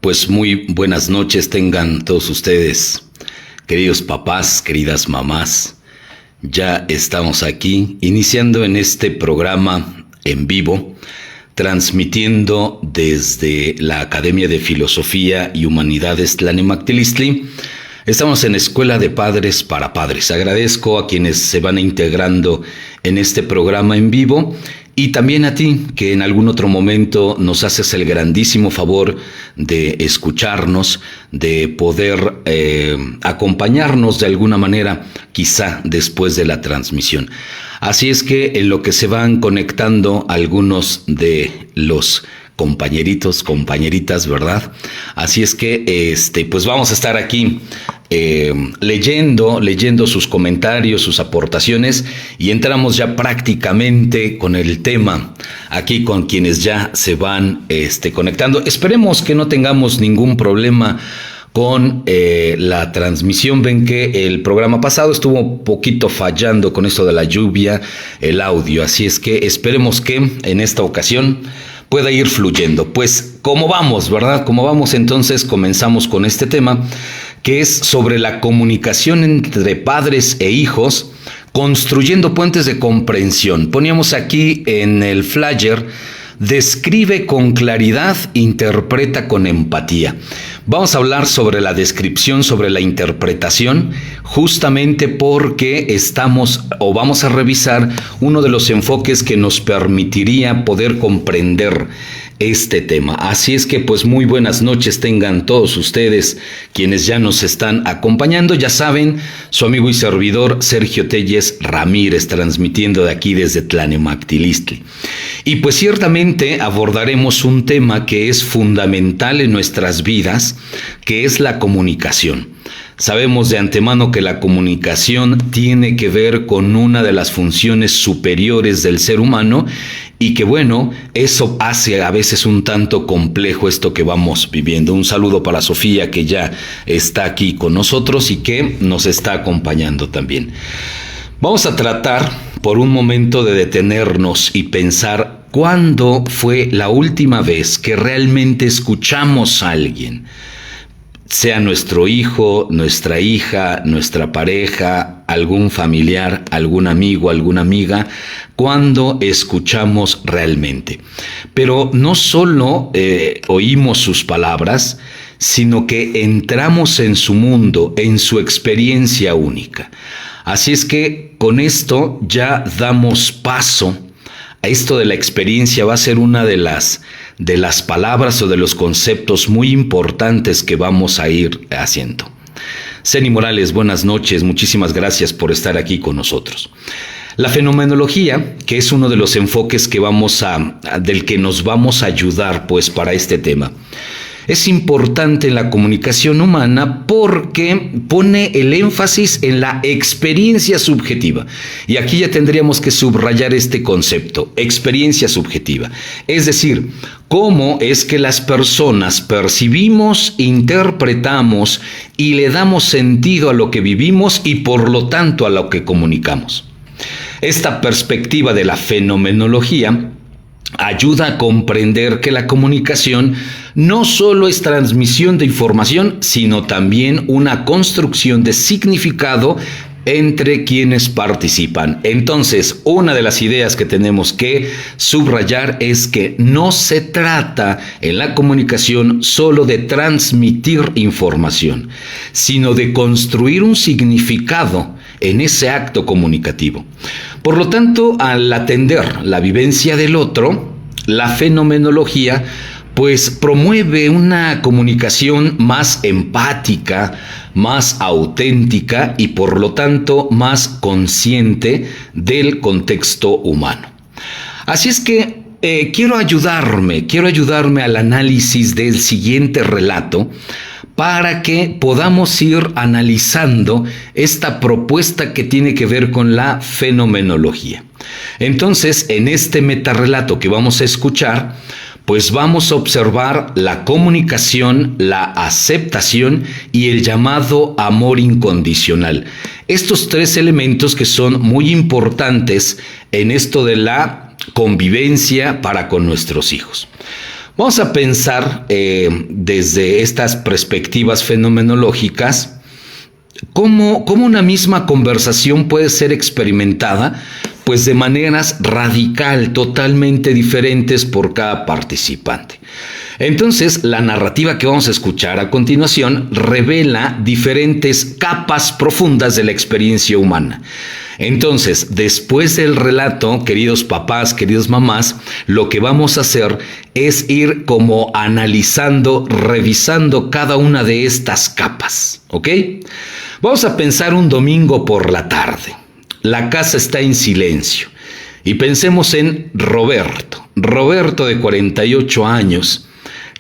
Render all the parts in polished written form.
Pues muy buenas noches tengan todos ustedes, queridos papás, queridas mamás. Ya estamos aquí, iniciando en este programa en vivo, transmitiendo desde la Academia de Filosofía y Humanidades Tlanemactilistli. Estamos en Escuela de Padres para Padres. Agradezco a quienes se van integrando en este programa en vivo y también a ti que en algún otro momento nos haces el grandísimo favor de escucharnos, de poder acompañarnos de alguna manera, quizá después de la transmisión. Así es que en lo que se van conectando algunos de los compañeritos, compañeritas, ¿verdad? Así es que pues vamos a estar aquí leyendo sus comentarios, sus aportaciones, y entramos ya prácticamente con el tema aquí con quienes ya se van conectando. Esperemos que no tengamos ningún problema con la transmisión. Ven que el programa pasado estuvo un poquito fallando con esto de la lluvia, el audio, así es que esperemos que en esta ocasión pueda ir fluyendo. Pues, ¿cómo vamos, verdad? ¿Cómo vamos? Entonces comenzamos con este tema, que es sobre la comunicación entre padres e hijos, construyendo puentes de comprensión. Poníamos aquí en el flyer: describe con claridad, interpreta con empatía. Vamos a hablar sobre la descripción, sobre la interpretación, justamente porque vamos a revisar uno de los enfoques que nos permitiría poder comprender este tema. Así es que pues muy buenas noches tengan todos ustedes quienes ya nos están acompañando. Ya saben, su amigo y servidor Sergio Telles Ramírez, transmitiendo de aquí desde Tlanemactilistli. Y pues ciertamente abordaremos un tema que es fundamental en nuestras vidas, que es la comunicación. Sabemos de antemano que la comunicación tiene que ver con una de las funciones superiores del ser humano y que bueno, eso hace a veces un tanto complejo esto que vamos viviendo. Un saludo para Sofía, que ya está aquí con nosotros y que nos está acompañando también. Vamos a tratar por un momento de detenernos y pensar cuándo fue la última vez que realmente escuchamos a alguien, sea nuestro hijo, nuestra hija, nuestra pareja, algún familiar, algún amigo, alguna amiga, cuando escuchamos realmente. Pero no solo oímos sus palabras, sino que entramos en su mundo, en su experiencia única. Así es que con esto ya damos paso a esto de la experiencia. Va a ser una de las palabras o de los conceptos muy importantes que vamos a ir haciendo. Ceni Morales, buenas noches, muchísimas gracias por estar aquí con nosotros. La fenomenología, que es uno de los enfoques que del que nos vamos a ayudar pues para este tema, es importante en la comunicación humana porque pone el énfasis en la experiencia subjetiva. Y aquí ya tendríamos que subrayar este concepto, experiencia subjetiva. Es decir, cómo es que las personas percibimos, interpretamos y le damos sentido a lo que vivimos y por lo tanto a lo que comunicamos. Esta perspectiva de la fenomenología ayuda a comprender que la comunicación no solo es transmisión de información, sino también una construcción de significado entre quienes participan. Entonces, una de las ideas que tenemos que subrayar es que no se trata en la comunicación solo de transmitir información, sino de construir un significado en ese acto comunicativo. Por lo tanto, al atender la vivencia del otro, la fenomenología pues promueve una comunicación más empática, más auténtica y por lo tanto más consciente del contexto humano. Así es que quiero ayudarme al análisis del siguiente relato para que podamos ir analizando esta propuesta que tiene que ver con la fenomenología. Entonces, en este metarrelato que vamos a escuchar, pues vamos a observar la comunicación, la aceptación y el llamado amor incondicional. Estos tres elementos que son muy importantes en esto de la convivencia para con nuestros hijos. Vamos a pensar desde estas perspectivas fenomenológicas cómo una misma conversación puede ser experimentada pues de maneras totalmente diferentes por cada participante. Entonces, la narrativa que vamos a escuchar a continuación revela diferentes capas profundas de la experiencia humana. Entonces, después del relato, queridos papás, queridos mamás, lo que vamos a hacer es ir como analizando, revisando cada una de estas capas, ¿ok? Vamos a pensar un domingo por la tarde. La casa está en silencio y pensemos en Roberto de 48 años,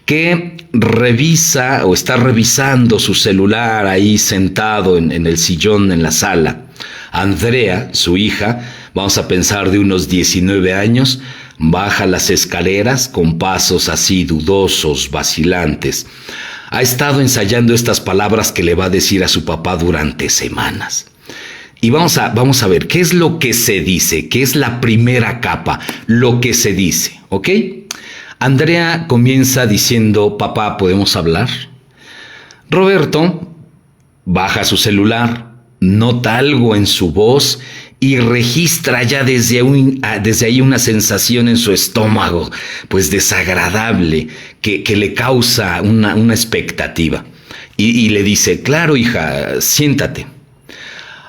que revisa o está revisando su celular ahí sentado en el sillón en la sala. Andrea, su hija, vamos a pensar de unos 19 años, baja las escaleras con pasos así dudosos, vacilantes. Ha estado ensayando estas palabras que le va a decir a su papá durante semanas. Y vamos a ver qué es lo que se dice, qué es la primera capa, lo que se dice, ¿ok? Andrea comienza diciendo, papá, ¿podemos hablar? Roberto baja su celular, nota algo en su voz y registra ya desde ahí una sensación en su estómago, pues desagradable, que le causa una expectativa. Y le dice, claro, hija, siéntate.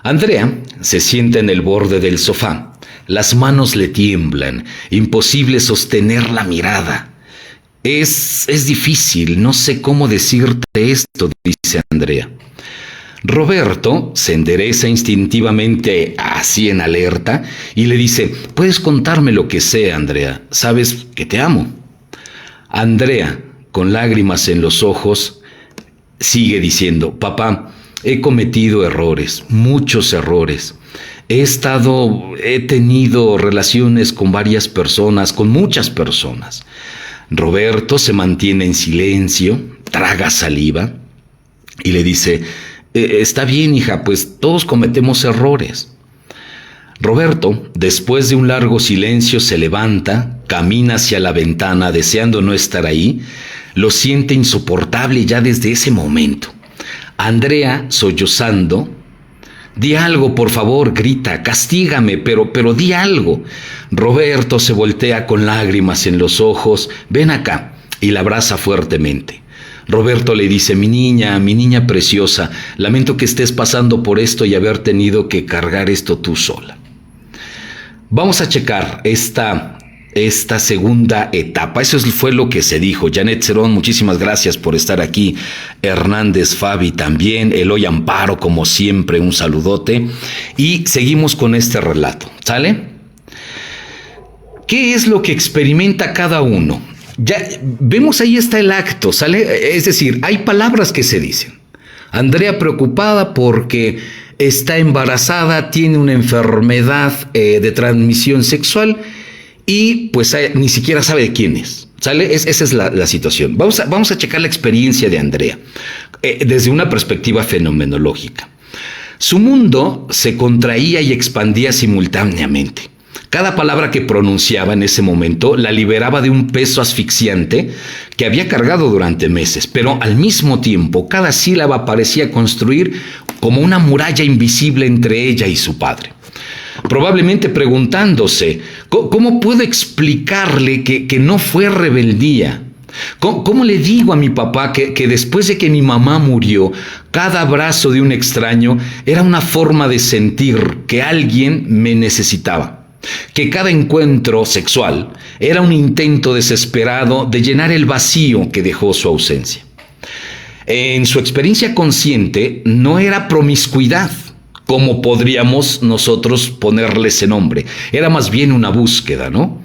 Andrea se sienta en el borde del sofá. Las manos le tiemblan, imposible sostener la mirada. Es difícil, no sé cómo decirte esto, dice Andrea. Roberto se endereza instintivamente, así en alerta, y le dice, puedes contarme lo que sea, Andrea, sabes que te amo. Andrea, con lágrimas en los ojos, sigue diciendo, papá, he cometido errores, muchos errores. He tenido relaciones con varias personas, con muchas personas. Roberto se mantiene en silencio, traga saliva y le dice, está bien, hija, pues todos cometemos errores. Roberto, después de un largo silencio, se levanta, camina hacia la ventana, deseando no estar ahí. Lo siente insoportable ya desde ese momento. Andrea, sollozando, di algo, por favor, grita, castígame, pero di algo. Roberto se voltea con lágrimas en los ojos, ven acá, y la abraza fuertemente. Roberto le dice, mi niña preciosa, lamento que estés pasando por esto y haber tenido que cargar esto tú sola. Vamos a checar esta segunda etapa. Eso fue lo que se dijo. Janet Cerón, muchísimas gracias por estar aquí. Hernández Fabi también. Eloy Amparo, como siempre, un saludote. Y seguimos con este relato. ¿Sale? ¿Qué es lo que experimenta cada uno? Ya vemos, ahí está el acto, ¿sale? Es decir, hay palabras que se dicen. Andrea preocupada porque está embarazada, tiene una enfermedad de transmisión sexual y pues ni siquiera sabe de quién es, ¿sale? Esa es la situación. Vamos a checar la experiencia de Andrea desde una perspectiva fenomenológica. Su mundo se contraía y expandía simultáneamente. Cada palabra que pronunciaba en ese momento la liberaba de un peso asfixiante que había cargado durante meses, pero al mismo tiempo cada sílaba parecía construir como una muralla invisible entre ella y su padre. Probablemente preguntándose, ¿cómo puedo explicarle que no fue rebeldía? ¿Cómo le digo a mi papá que después de que mi mamá murió, cada abrazo de un extraño era una forma de sentir que alguien me necesitaba? Que cada encuentro sexual era un intento desesperado de llenar el vacío que dejó su ausencia. En su experiencia consciente no era promiscuidad, como podríamos nosotros ponerle ese nombre. Era más bien una búsqueda, ¿no?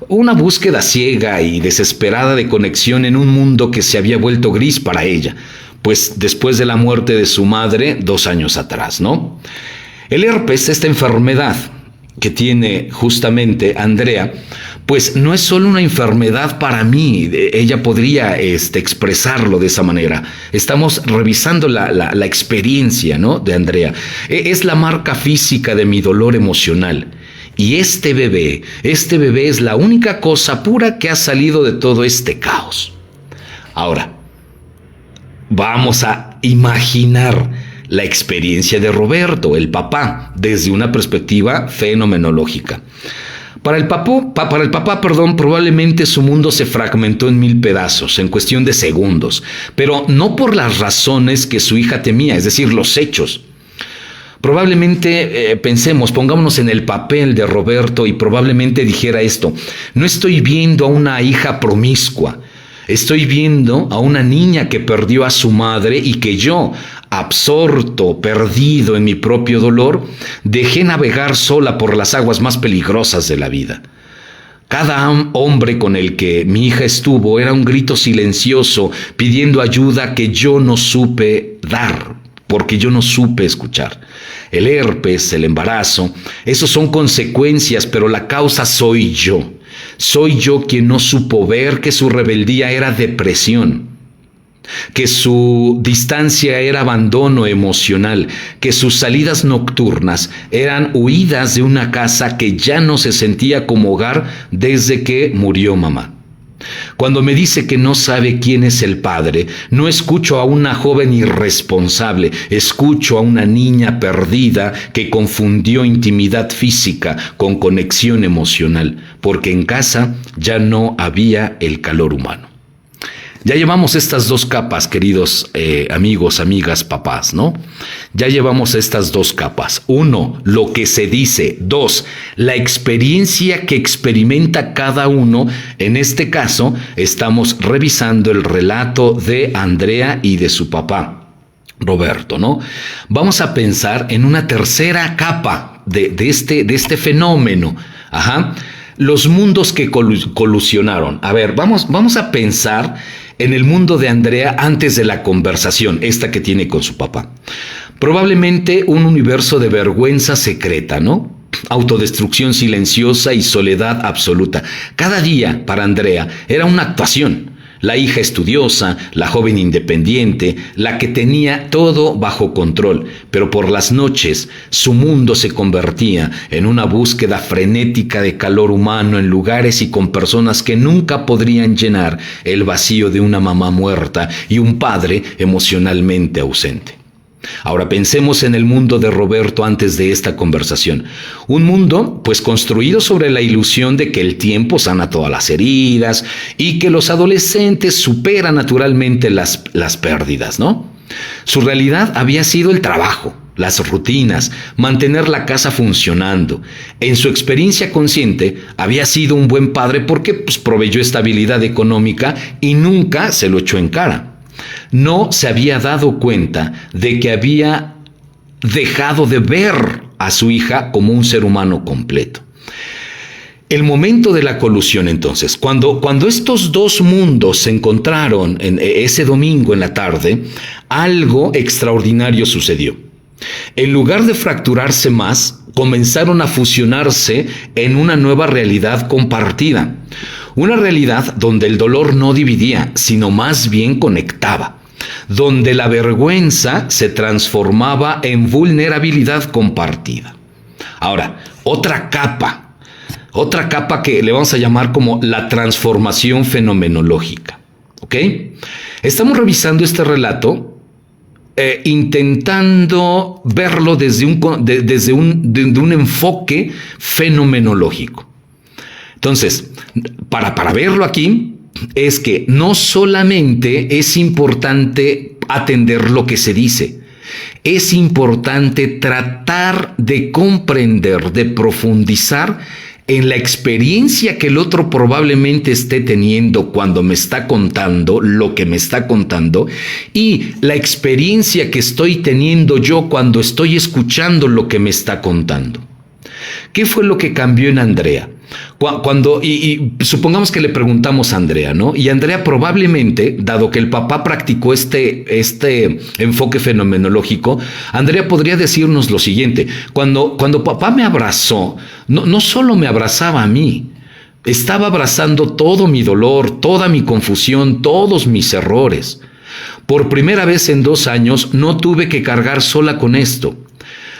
Una búsqueda ciega y desesperada de conexión en un mundo que se había vuelto gris para ella, pues después de la muerte de su madre 2 años atrás, ¿no? El herpes, esta enfermedad que tiene justamente Andrea, pues no es solo una enfermedad para mí, ella podría expresarlo de esa manera. Estamos revisando la experiencia, ¿no?, de Andrea. Es la marca física de mi dolor emocional Y este bebé es la única cosa pura que ha salido de todo este caos. Ahora, vamos a imaginar la experiencia de Roberto, el papá, desde una perspectiva fenomenológica. Para el papá, probablemente su mundo se fragmentó en 1000 pedazos, en cuestión de segundos, pero no por las razones que su hija temía, es decir, los hechos. Probablemente pongámonos en el papel de Roberto y probablemente dijera esto: no estoy viendo a una hija promiscua, estoy viendo a una niña que perdió a su madre y que yo, absorto, perdido en mi propio dolor, dejé navegar sola por las aguas más peligrosas de la vida. Cada hombre con el que mi hija estuvo era un grito silencioso pidiendo ayuda que yo no supe dar, porque yo no supe escuchar. El herpes, el embarazo, esos son consecuencias, pero la causa soy yo. Soy yo quien no supo ver que su rebeldía era depresión, que su distancia era abandono emocional, que sus salidas nocturnas eran huidas de una casa que ya no se sentía como hogar desde que murió mamá. Cuando me dice que no sabe quién es el padre, no escucho a una joven irresponsable, escucho a una niña perdida que confundió intimidad física con conexión emocional, porque en casa ya no había el calor humano. Ya llevamos estas dos capas, queridos amigos, amigas, papás, ¿no? Ya llevamos estas dos capas. 1, lo que se dice. 2, la experiencia que experimenta cada uno. En este caso, estamos revisando el relato de Andrea y de su papá, Roberto, ¿no? Vamos a pensar en una tercera capa de este fenómeno. Los mundos que colusionaron. A ver, vamos a pensar en el mundo de Andrea antes de la conversación, esta que tiene con su papá. Probablemente un universo de vergüenza secreta, ¿no? Autodestrucción silenciosa y soledad absoluta. Cada día para Andrea era una actuación. La hija estudiosa, la joven independiente, la que tenía todo bajo control, pero por las noches su mundo se convertía en una búsqueda frenética de calor humano en lugares y con personas que nunca podrían llenar el vacío de una mamá muerta y un padre emocionalmente ausente. Ahora pensemos en el mundo de Roberto antes de esta conversación. Un mundo, pues, construido sobre la ilusión de que el tiempo sana todas las heridas y que los adolescentes superan naturalmente las pérdidas, ¿no? Su realidad había sido el trabajo, las rutinas, mantener la casa funcionando. En su experiencia consciente, había sido un buen padre porque proveyó estabilidad económica y nunca se lo echó en cara. No se había dado cuenta de que había dejado de ver a su hija como un ser humano completo. El momento de la colusión, entonces, cuando estos dos mundos se encontraron en ese domingo en la tarde, algo extraordinario sucedió. En lugar de fracturarse más, comenzaron a fusionarse en una nueva realidad compartida. Una realidad donde el dolor no dividía, sino más bien conectaba. Donde la vergüenza se transformaba en vulnerabilidad compartida. Ahora, otra capa que le vamos a llamar como la transformación fenomenológica. ¿Ok? Estamos revisando este relato intentando verlo desde un enfoque fenomenológico. Entonces, para verlo aquí, es que no solamente es importante atender lo que se dice, es importante tratar de comprender, de profundizar en la experiencia que el otro probablemente esté teniendo cuando me está contando lo que me está contando y la experiencia que estoy teniendo yo cuando estoy escuchando lo que me está contando. ¿Qué fue lo que cambió en Andrea? Y supongamos que le preguntamos a Andrea, ¿no? Y Andrea probablemente, dado que el papá practicó este enfoque fenomenológico, Andrea podría decirnos lo siguiente: cuando papá me abrazó, no solo me abrazaba a mí, estaba abrazando todo mi dolor, toda mi confusión, todos mis errores. Por primera vez en 2 años no tuve que cargar sola con esto.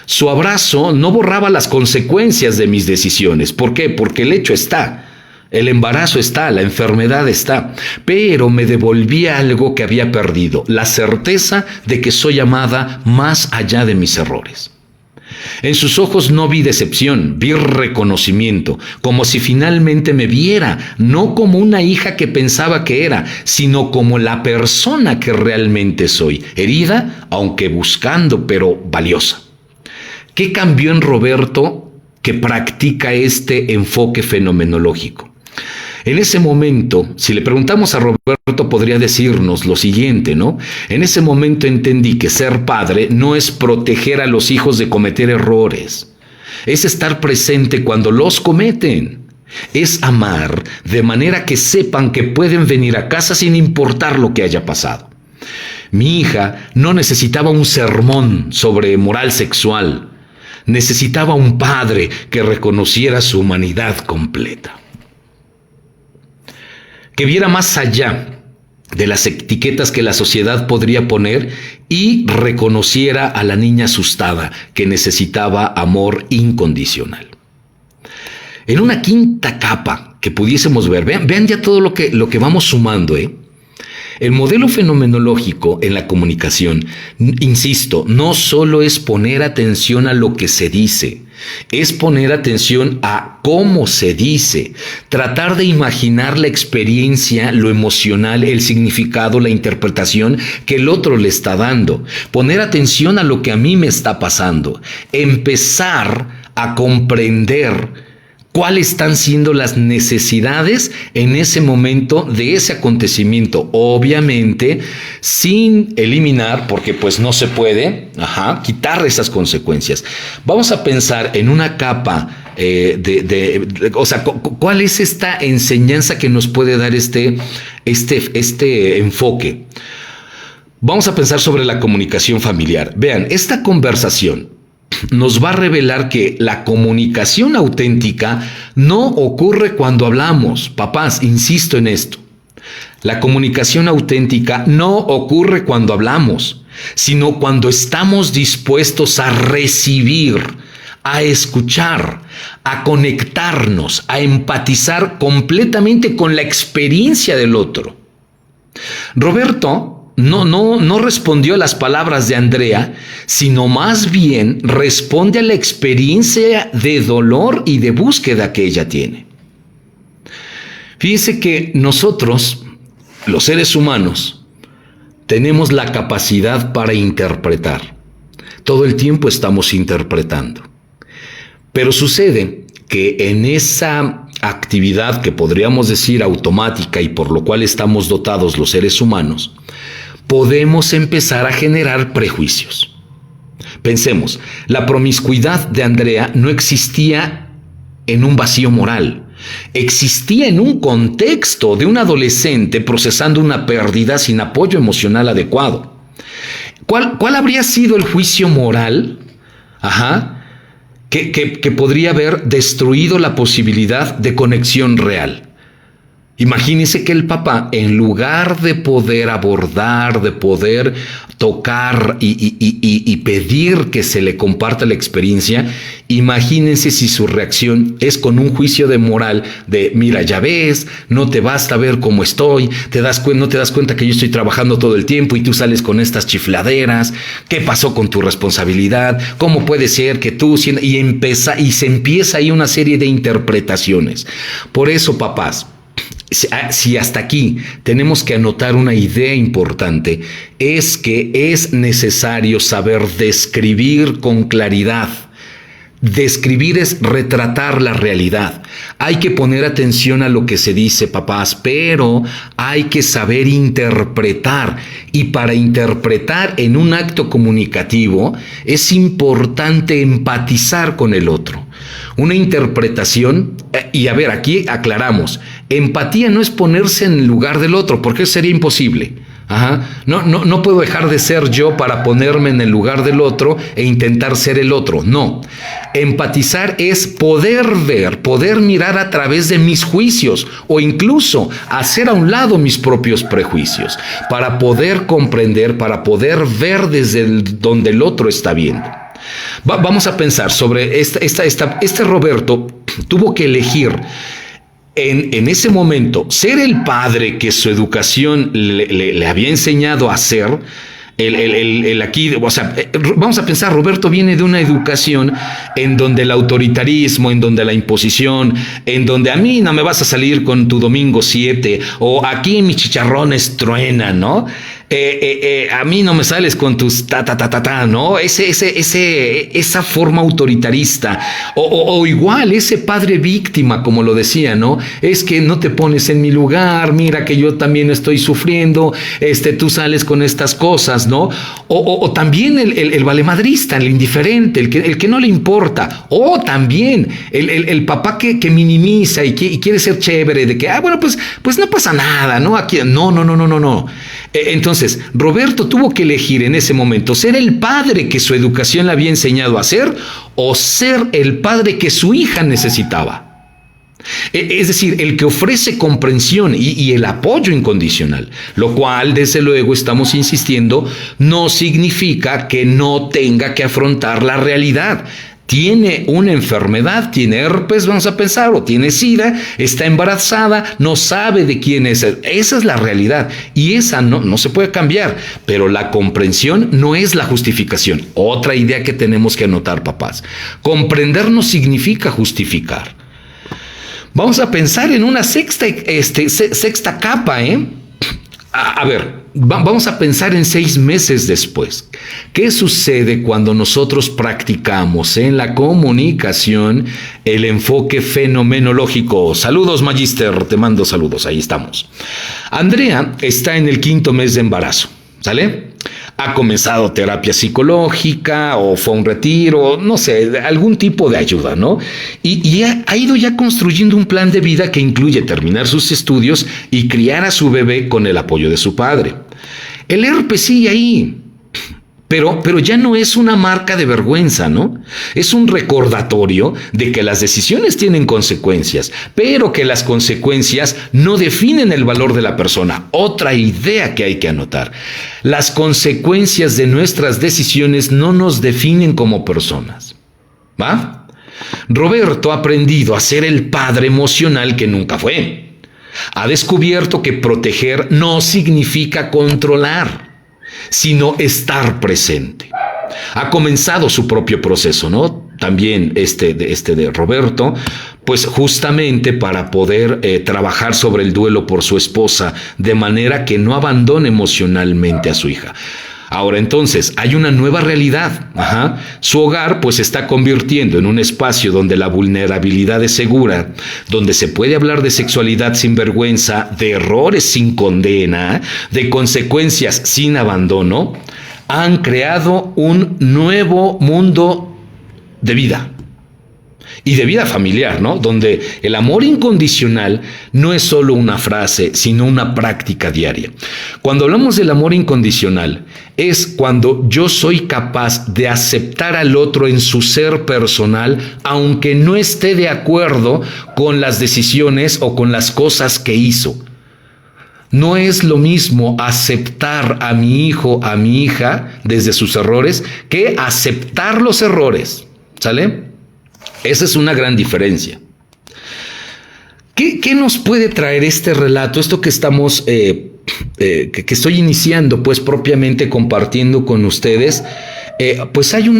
Su abrazo no borraba las consecuencias de mis decisiones. ¿Por qué? Porque el hecho está. El embarazo está, la enfermedad está, pero me devolvía algo que había perdido, la certeza de que soy amada más allá de mis errores. En sus ojos no vi decepción, vi reconocimiento, como si finalmente me viera, no como una hija que pensaba que era, sino como la persona que realmente soy, herida, aunque buscando, pero valiosa. ¿Qué cambió en Roberto que practica este enfoque fenomenológico? En ese momento, si le preguntamos a Roberto, podría decirnos lo siguiente, ¿no? En ese momento entendí que ser padre no es proteger a los hijos de cometer errores, es estar presente cuando los cometen, es amar de manera que sepan que pueden venir a casa sin importar lo que haya pasado. Mi hija no necesitaba un sermón sobre moral sexual, necesitaba un padre que reconociera su humanidad completa, que viera más allá de las etiquetas que la sociedad podría poner y reconociera a la niña asustada que necesitaba amor incondicional. En una quinta capa que pudiésemos ver, vean ya todo lo que vamos sumando, El modelo fenomenológico en la comunicación, insisto, no solo es poner atención a lo que se dice, es poner atención a cómo se dice, tratar de imaginar la experiencia, lo emocional, el significado, la interpretación que el otro le está dando, poner atención a lo que a mí me está pasando, empezar a comprender cuáles están siendo las necesidades en ese momento de ese acontecimiento, obviamente sin eliminar, porque pues no se puede, quitar esas consecuencias. Vamos a pensar en una capa ¿cuál es esta enseñanza que nos puede dar este enfoque? Vamos a pensar sobre la comunicación familiar. Vean, esta conversación nos va a revelar que la comunicación auténtica no ocurre cuando hablamos. Papás, insisto en esto. La comunicación auténtica no ocurre cuando hablamos, sino cuando estamos dispuestos a recibir, a escuchar, a conectarnos, a empatizar completamente con la experiencia del otro. Roberto no respondió a las palabras de Andrea, sino más bien responde a la experiencia de dolor y de búsqueda que ella tiene. Fíjese que nosotros, los seres humanos, tenemos la capacidad para interpretar. Todo el tiempo estamos interpretando. Pero sucede que en esa actividad que podríamos decir automática y por lo cual estamos dotados los seres humanos, podemos empezar a generar prejuicios. Pensemos, la promiscuidad de Andrea no existía en un vacío moral, existía en un contexto de un adolescente procesando una pérdida sin apoyo emocional adecuado. ¿Cuál habría sido el juicio moral? Que podría haber destruido la posibilidad de conexión real. Imagínense que el papá, en lugar de poder abordar, de poder tocar y pedir que se le comparta la experiencia, imagínense si su reacción es con un juicio de moral de, mira, ya ves, no te basta ver cómo estoy, no te das cuenta que yo estoy trabajando todo el tiempo y tú sales con estas chifladeras, ¿qué pasó con tu responsabilidad? ¿Cómo puede ser que tú... Y se empieza ahí una serie de interpretaciones. Por eso, papás, si hasta aquí tenemos que anotar una idea importante, es que es necesario saber describir con claridad. Describir es retratar la realidad. Hay que poner atención a lo que se dice, papás, pero hay que saber interpretar. Y para interpretar en un acto comunicativo es importante empatizar con el otro. Una interpretación, y a ver, aquí aclaramos, empatía no es ponerse en el lugar del otro, porque eso sería imposible. No puedo dejar de ser yo para ponerme en el lugar del otro e intentar ser el otro. No. Empatizar es poder ver, poder mirar a través de mis juicios o incluso hacer a un lado mis propios prejuicios para poder comprender, para poder ver desde donde el otro está viendo. Vamos a pensar sobre este Roberto tuvo que elegir en ese momento ser el padre que su educación le había enseñado a ser. Aquí, o sea, vamos a pensar, Roberto viene de una educación en donde el autoritarismo, en donde la imposición, en donde a mí no me vas a salir con tu domingo 7, o aquí mis chicharrones truenan, ¿no? A mí no me sales con tus ¿no? Esa forma autoritarista, o igual ese padre víctima, como lo decía, ¿no? Es que no te pones en mi lugar, mira que yo también estoy sufriendo, tú sales con estas cosas, ¿no? O también el valemadrista, el indiferente, el que no le importa, o también el papá que minimiza y quiere ser chévere, de que, bueno, pues no pasa nada, ¿no? Aquí, no. Entonces, Roberto tuvo que elegir en ese momento ser el padre que su educación le había enseñado a ser o ser el padre que su hija necesitaba. Es decir, el que ofrece comprensión y el apoyo incondicional, lo cual, desde luego, estamos insistiendo, no significa que no tenga que afrontar la realidad. Tiene una enfermedad, tiene herpes, vamos a pensar, o tiene SIDA, está embarazada, no sabe de quién es. Esa es la realidad y esa no se puede cambiar, pero la comprensión no es la justificación. Otra idea que tenemos que anotar, papás. Comprender no significa justificar. Vamos a pensar en una sexta capa, A ver, vamos a pensar en 6 meses después. ¿Qué sucede cuando nosotros practicamos en la comunicación el enfoque fenomenológico? Saludos, Magister, te mando saludos, ahí estamos. Andrea está en el 5º mes de embarazo, ¿sale? Ha comenzado terapia psicológica o fue a un retiro, no sé, algún tipo de ayuda, ¿no? Y ha ido ya construyendo un plan de vida que incluye terminar sus estudios y criar a su bebé con el apoyo de su padre. El herpes sigue ahí, pero ya no es una marca de vergüenza, ¿no? Es un recordatorio de que las decisiones tienen consecuencias, pero que las consecuencias no definen el valor de la persona. Otra idea que hay que anotar. Las consecuencias de nuestras decisiones no nos definen como personas, ¿va? Roberto ha aprendido a ser el padre emocional que nunca fue. Ha descubierto que proteger no significa controlar, sino estar presente. Ha comenzado su propio proceso, ¿no? También de Roberto, pues justamente para poder trabajar sobre el duelo por su esposa, de manera que no abandone emocionalmente a su hija. Ahora entonces, hay una nueva realidad. Su hogar pues se está convirtiendo en un espacio donde la vulnerabilidad es segura, donde se puede hablar de sexualidad sin vergüenza, de errores sin condena, de consecuencias sin abandono. Han creado un nuevo mundo de vida. Y de vida familiar, ¿no? Donde el amor incondicional no es solo una frase, sino una práctica diaria. Cuando hablamos del amor incondicional, es cuando yo soy capaz de aceptar al otro en su ser personal, aunque no esté de acuerdo con las decisiones o con las cosas que hizo. No es lo mismo aceptar a mi hijo, a mi hija, desde sus errores, que aceptar los errores, ¿sale? Esa es una gran diferencia. ¿Qué nos puede traer este relato? Esto que estamos, que estoy iniciando, pues propiamente compartiendo con ustedes, pues hay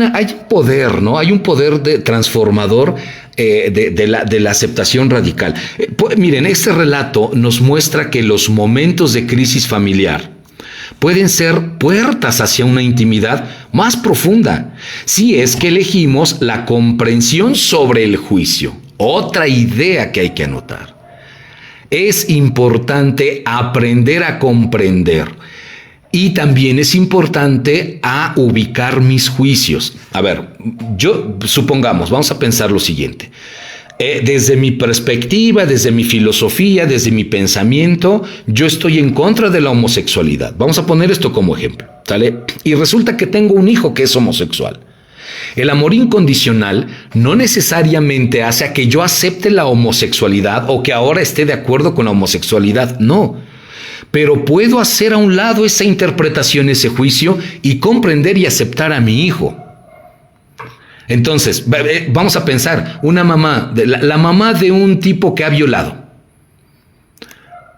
poder, ¿no? Hay un poder transformador de la aceptación radical. Miren, este relato nos muestra que los momentos de crisis familiar pueden ser puertas hacia una intimidad más profunda, si es que elegimos la comprensión sobre el juicio. Otra idea que hay que anotar. Es importante aprender a comprender y también es importante a ubicar mis juicios. A ver, supongamos, vamos a pensar lo siguiente. Desde mi perspectiva, desde mi filosofía, desde mi pensamiento, yo estoy en contra de la homosexualidad. Vamos a poner esto como ejemplo, ¿sale? Y resulta que tengo un hijo que es homosexual. El amor incondicional no necesariamente hace a que yo acepte la homosexualidad o que ahora esté de acuerdo con la homosexualidad, no. Pero puedo hacer a un lado esa interpretación, ese juicio y comprender y aceptar a mi hijo. Entonces, vamos a pensar, una mamá, la mamá de un tipo que ha violado.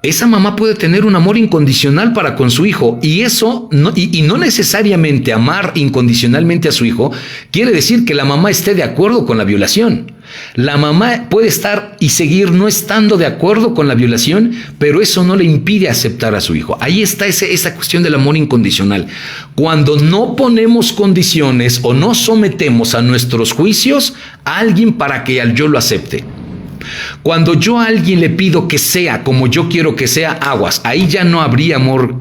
Esa mamá puede tener un amor incondicional para con su hijo y eso no necesariamente amar incondicionalmente a su hijo quiere decir que la mamá esté de acuerdo con la violación. La mamá puede estar y seguir no estando de acuerdo con la violación, pero eso no le impide aceptar a su hijo. Ahí está esa cuestión del amor incondicional. Cuando no ponemos condiciones o no sometemos a nuestros juicios a alguien para que yo lo acepte. Cuando yo a alguien le pido que sea como yo quiero que sea, aguas, ahí ya no habría amor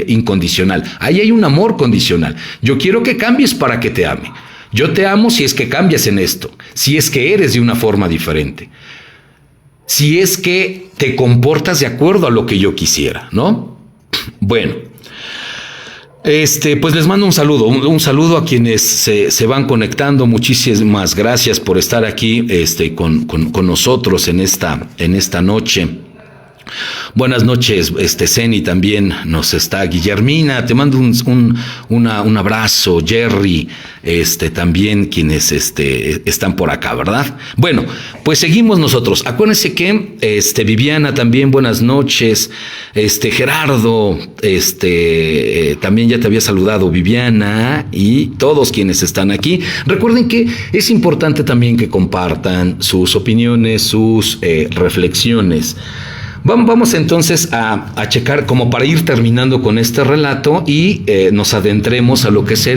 incondicional, ahí hay un amor condicional. Yo quiero que cambies para que te ame. Yo te amo si es que cambias en esto, si es que eres de una forma diferente, si es que te comportas de acuerdo a lo que yo quisiera, ¿no? Bueno. Pues les mando un saludo a quienes se van conectando. Muchísimas gracias por estar aquí con nosotros en esta noche. Buenas noches, Ceni también nos está, Guillermina, te mando un abrazo, Jerry, también quienes están por acá, ¿verdad? Bueno, pues seguimos nosotros. Acuérdense que Viviana también, buenas noches, Gerardo, también ya te había saludado Viviana y todos quienes están aquí. Recuerden que es importante también que compartan sus opiniones, sus reflexiones. Vamos entonces a checar como para ir terminando con este relato y nos adentremos a lo que es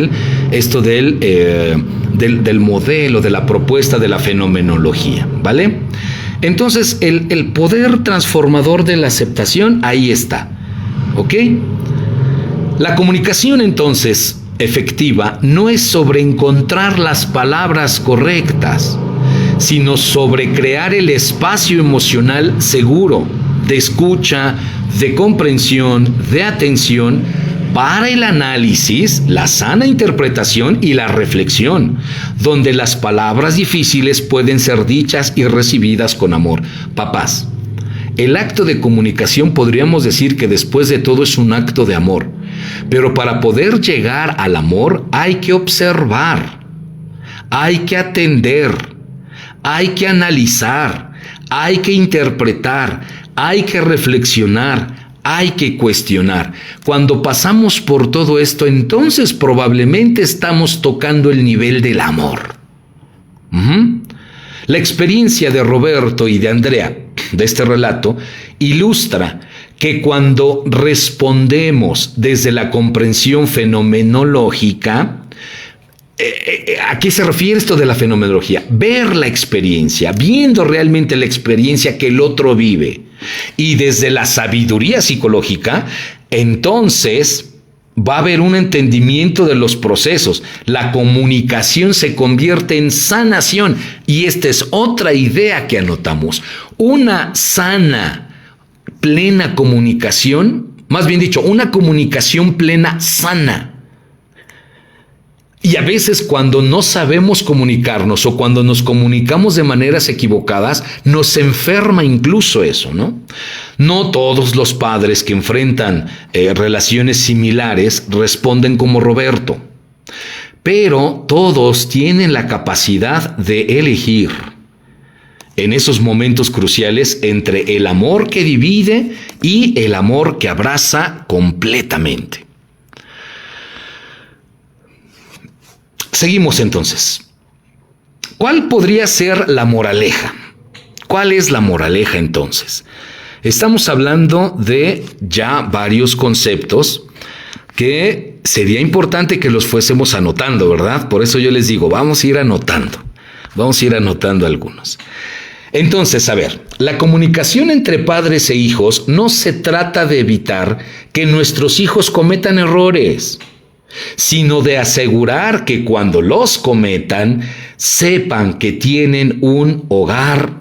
esto del modelo, de la propuesta de la fenomenología, ¿vale? Entonces el poder transformador de la aceptación ahí está, ¿ok? La comunicación entonces efectiva no es sobre encontrar las palabras correctas, sino sobre crear el espacio emocional seguro de escucha, de comprensión, de atención para el análisis, la sana interpretación y la reflexión, donde las palabras difíciles pueden ser dichas y recibidas con amor. Papás, el acto de comunicación podríamos decir que después de todo es un acto de amor, pero para poder llegar al amor hay que observar, hay que atender, hay que analizar, hay que interpretar, hay que reflexionar, hay que cuestionar. Cuando pasamos por todo esto, entonces probablemente estamos tocando el nivel del amor. La experiencia de Roberto y de Andrea, de este relato, ilustra que cuando respondemos desde la comprensión fenomenológica, ¿a qué se refiere esto de la fenomenología? Ver la experiencia, viendo realmente la experiencia que el otro vive. Y desde la sabiduría psicológica, entonces va a haber un entendimiento de los procesos. La comunicación se convierte en sanación. Y esta es otra idea que anotamos. Una sana, plena comunicación, más bien dicho, una comunicación plena sana. Y a veces cuando no sabemos comunicarnos o cuando nos comunicamos de maneras equivocadas, nos enferma incluso eso, ¿no? No todos los padres que enfrentan relaciones similares responden como Roberto, pero todos tienen la capacidad de elegir en esos momentos cruciales entre el amor que divide y el amor que abraza completamente. Seguimos entonces. ¿Cuál podría ser la moraleja? ¿Cuál es la moraleja entonces? Estamos hablando de ya varios conceptos que sería importante que los fuésemos anotando, ¿verdad? Por eso yo les digo, vamos a ir anotando algunos. Entonces, a ver, la comunicación entre padres e hijos no se trata de evitar que nuestros hijos cometan errores, sino de asegurar que cuando los cometan, sepan que tienen un hogar,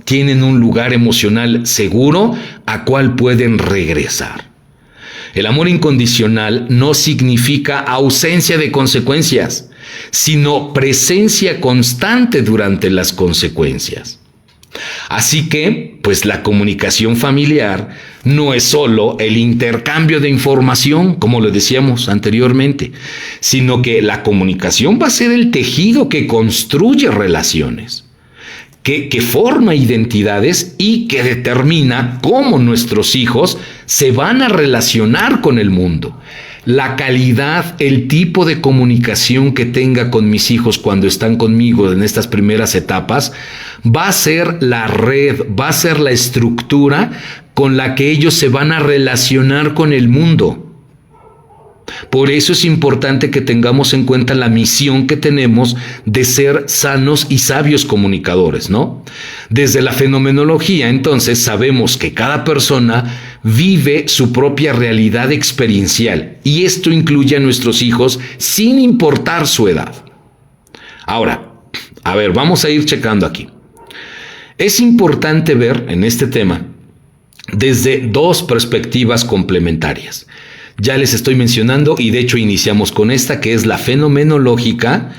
tienen un lugar emocional seguro a cual pueden regresar. El amor incondicional no significa ausencia de consecuencias, sino presencia constante durante las consecuencias. Así que, pues la comunicación familiar no es solo el intercambio de información, como lo decíamos anteriormente, sino que la comunicación va a ser el tejido que construye relaciones, que forma identidades y que determina cómo nuestros hijos se van a relacionar con el mundo. La calidad, el tipo de comunicación que tenga con mis hijos cuando están conmigo en estas primeras etapas, va a ser la red, va a ser la estructura con la que ellos se van a relacionar con el mundo. Por eso es importante que tengamos en cuenta la misión que tenemos de ser sanos y sabios comunicadores, ¿no? Desde la fenomenología, entonces, sabemos que cada persona vive su propia realidad experiencial y esto incluye a nuestros hijos sin importar su edad. Ahora, a ver, vamos a ir checando aquí. Es importante ver en este tema desde dos perspectivas complementarias. Ya les estoy mencionando y de hecho iniciamos con esta que es la fenomenológica,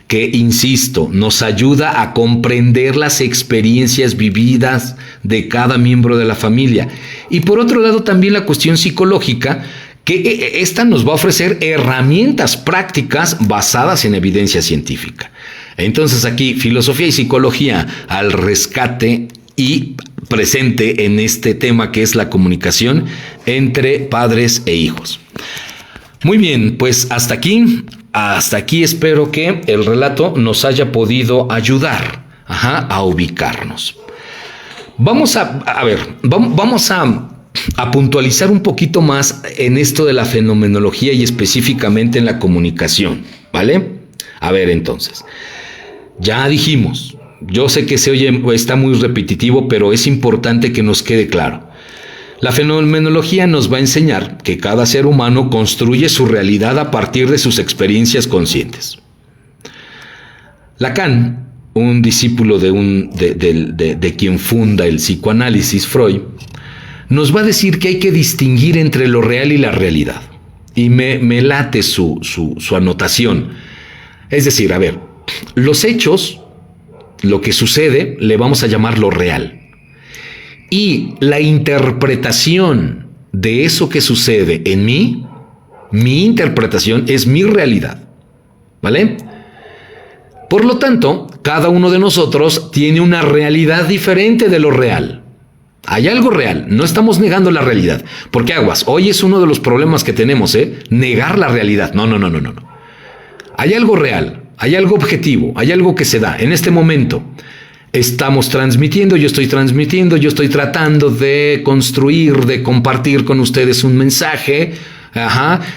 que, insisto, nos ayuda a comprender las experiencias vividas de cada miembro de la familia. Y por otro lado también la cuestión psicológica, que esta nos va a ofrecer herramientas prácticas basadas en evidencia científica. Entonces aquí filosofía y psicología al rescate y presente en este tema que es la comunicación entre padres e hijos. Muy bien, pues hasta aquí espero que el relato nos haya podido ayudar a ubicarnos. Vamos a puntualizar un poquito más en esto de la fenomenología y específicamente en la comunicación, ¿vale? A ver, entonces, ya dijimos, yo sé que está muy repetitivo, pero es importante que nos quede claro. La fenomenología nos va a enseñar que cada ser humano construye su realidad a partir de sus experiencias Lacan, un discípulo de quien funda el psicoanálisis, Freud, nos va a decir que hay que distinguir entre lo real y la realidad. Y me late su anotación. Es decir, a ver, los hechos, lo que sucede, le vamos a llamar lo real. Y la interpretación de eso que sucede en mí, mi interpretación es mi realidad. ¿Vale? Por lo tanto, cada uno de nosotros tiene una realidad diferente de lo real. Hay algo real, no estamos negando la realidad. Porque aguas, hoy es uno de los problemas que tenemos, negar la realidad. No. Hay algo real, hay algo objetivo, hay algo que se da en este momento. Estamos transmitiendo, yo estoy tratando de construir, de compartir con ustedes un mensaje.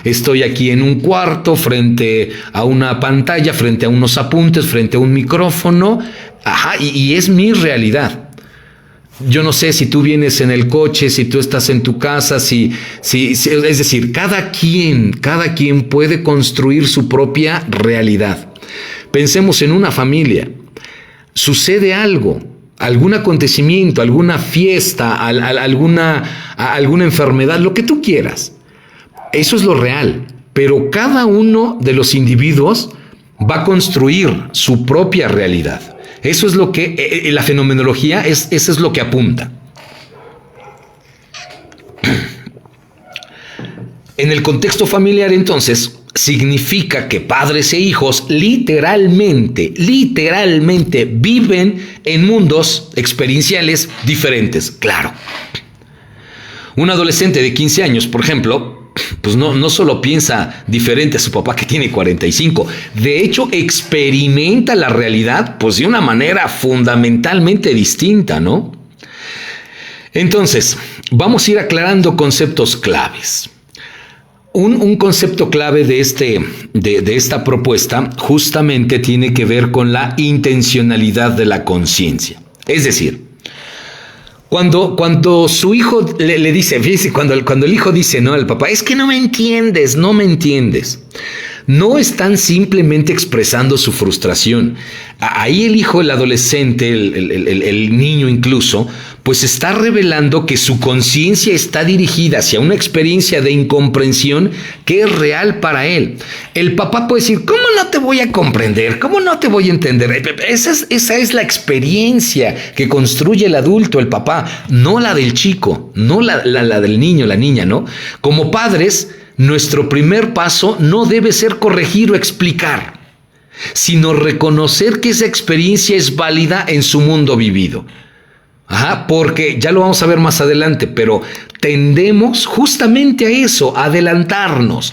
Estoy aquí en un cuarto, frente a una pantalla, frente a unos apuntes, frente a un micrófono. Y es mi realidad. Yo no sé si tú vienes en el coche, si tú estás en tu casa, es decir, cada quien puede construir su propia realidad. Pensemos en una familia. Sucede algo, algún acontecimiento, alguna fiesta, alguna enfermedad, lo que tú quieras. Eso es lo real. Pero cada uno de los individuos va a construir su propia realidad. Eso es lo que la fenomenología eso es lo que apunta. En el contexto familiar, entonces, significa que padres e hijos literalmente viven en mundos experienciales diferentes. Claro. Un adolescente de 15 años, por ejemplo, pues no solo piensa diferente a su papá que tiene 45, de hecho experimenta la realidad pues de una manera fundamentalmente distinta, ¿no? Entonces, vamos a ir aclarando conceptos claves. Un concepto clave de esta propuesta justamente tiene que ver con la intencionalidad de la conciencia. Es decir, cuando su hijo le dice, fíjese, cuando el hijo dice, ¿no?, al papá, es que no me entiendes. No están simplemente expresando su frustración. Ahí el hijo, el adolescente, el niño incluso, pues está revelando que su conciencia está dirigida hacia una experiencia de incomprensión que es real para él. El papá puede decir, ¿cómo no te voy a comprender? ¿Cómo no te voy a entender? Esa es la experiencia que construye el adulto, el papá, no la del chico, no la del niño, la niña, ¿no? Como padres, nuestro primer paso no debe ser corregir o explicar, sino reconocer que esa experiencia es válida en su mundo vivido. Porque ya lo vamos a ver más adelante, pero tendemos justamente a eso, a adelantarnos.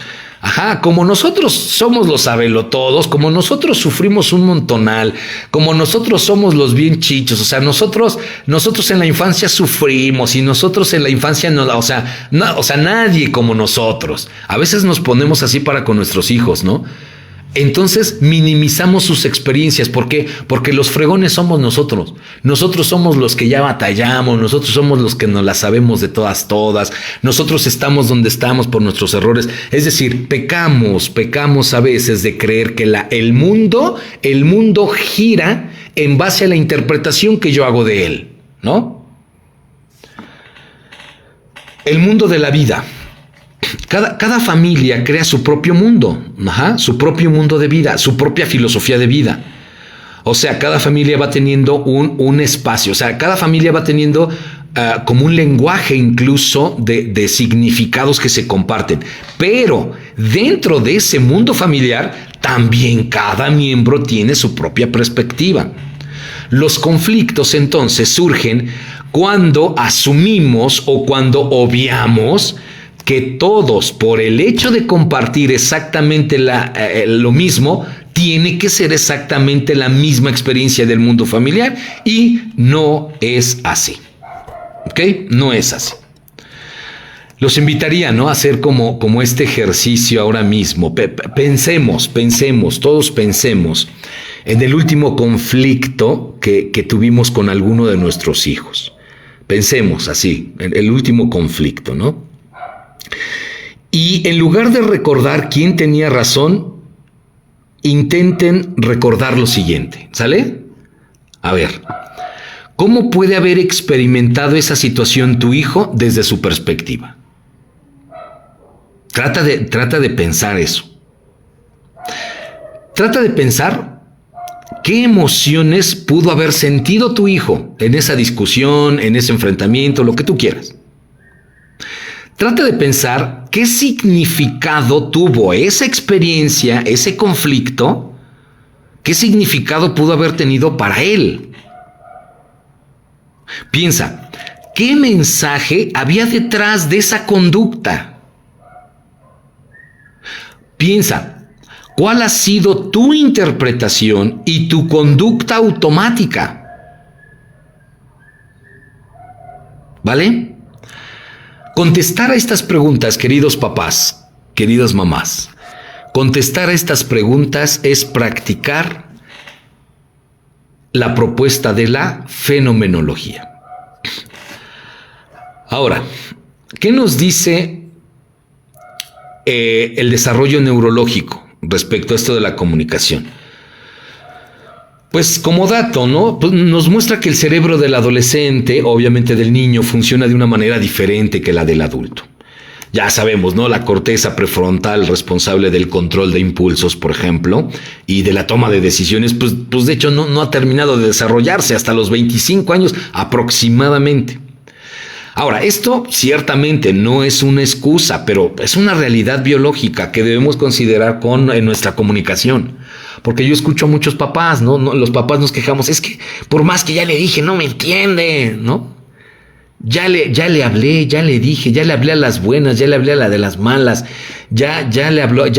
Como nosotros somos los sabelotodos, como nosotros sufrimos un montonal, como nosotros somos los bien chichos, o sea, nosotros en la infancia sufrimos y nosotros en la infancia nadie como nosotros. A veces nos ponemos así para con nuestros hijos, ¿no? Entonces minimizamos sus experiencias. ¿Por qué? Porque los fregones somos nosotros. Nosotros somos los que ya batallamos, nosotros somos los que nos las sabemos de todas. Nosotros estamos donde estamos por nuestros errores. Es decir, pecamos a veces de creer que el mundo gira en base a la interpretación que yo hago de él, ¿no? El mundo de la vida. Cada familia crea su propio mundo, su propio mundo de vida, su propia filosofía de vida. O sea, cada familia va teniendo un espacio, o sea, cada familia va teniendo como un lenguaje incluso de significados que se comparten. Pero dentro de ese mundo familiar, también cada miembro tiene su propia perspectiva. Los conflictos entonces surgen cuando asumimos o cuando obviamos que todos, por el hecho de compartir exactamente lo mismo, tiene que ser exactamente la misma experiencia del mundo familiar, y no es así. ¿Ok? No es así. Los invitaría, ¿no?, a hacer como este ejercicio ahora mismo. Pensemos, todos pensemos en el último conflicto que tuvimos con alguno de nuestros hijos. Pensemos así, el último conflicto, ¿no? Y en lugar de recordar quién tenía razón, intenten recordar lo siguiente, ¿sale? A ver, ¿cómo puede haber experimentado esa situación tu hijo desde su perspectiva? Trata de pensar eso. Trata de pensar qué emociones pudo haber sentido tu hijo en esa discusión, en ese enfrentamiento, lo que tú quieras. Trata de pensar qué significado tuvo esa experiencia, ese conflicto, qué significado pudo haber tenido para él. Piensa, ¿qué mensaje había detrás de esa conducta? Piensa, ¿cuál ha sido tu interpretación y tu conducta automática? ¿Vale? Contestar a estas preguntas, queridos papás, queridas mamás, contestar a estas preguntas es practicar la propuesta de la fenomenología. Ahora, ¿qué nos dice el desarrollo neurológico respecto a esto de la comunicación? Pues como dato, ¿no? Pues nos muestra que el cerebro del adolescente, obviamente del niño, funciona de una manera diferente que la del adulto. Ya sabemos, ¿no? La corteza prefrontal responsable del control de impulsos, por ejemplo, y de la toma de decisiones, pues de hecho no ha terminado de desarrollarse hasta los 25 años aproximadamente. Ahora, esto ciertamente no es una excusa, pero es una realidad biológica que debemos considerar en nuestra comunicación. Porque yo escucho a muchos papás, ¿no? Los papás nos quejamos, es que por más que ya le dije, no me entiende, ¿no? Ya le hablé, ya le dije, ya le hablé a las buenas, ya le hablé a la de las malas, ya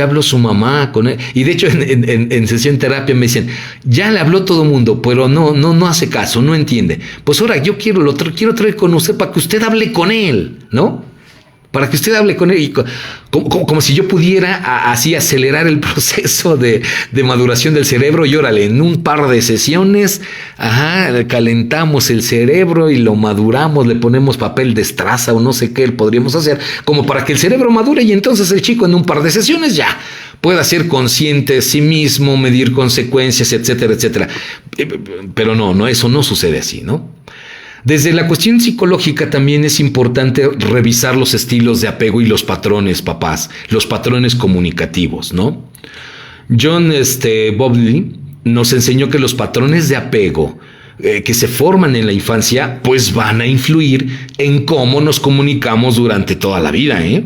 habló su mamá con él. Y de hecho en sesión terapia me dicen, ya le habló todo el mundo, pero no hace caso, no entiende. Pues ahora yo quiero traer con usted para que usted hable con él, ¿no? Para que usted hable con él, y como si yo pudiera así acelerar el proceso de maduración del cerebro. Y órale, en un par de sesiones, calentamos el cerebro y lo maduramos, le ponemos papel de estraza o no sé qué podríamos hacer, como para que el cerebro madure, y entonces el chico en un par de sesiones ya pueda ser consciente de sí mismo, medir consecuencias, etcétera, etcétera. Pero no, eso no sucede así, ¿no? Desde la cuestión psicológica también es importante revisar los estilos de apego y los patrones, papás, los patrones comunicativos, ¿no? John Bowlby nos enseñó que los patrones de apego que se forman en la infancia, pues van a influir en cómo nos comunicamos durante toda la vida, ¿eh?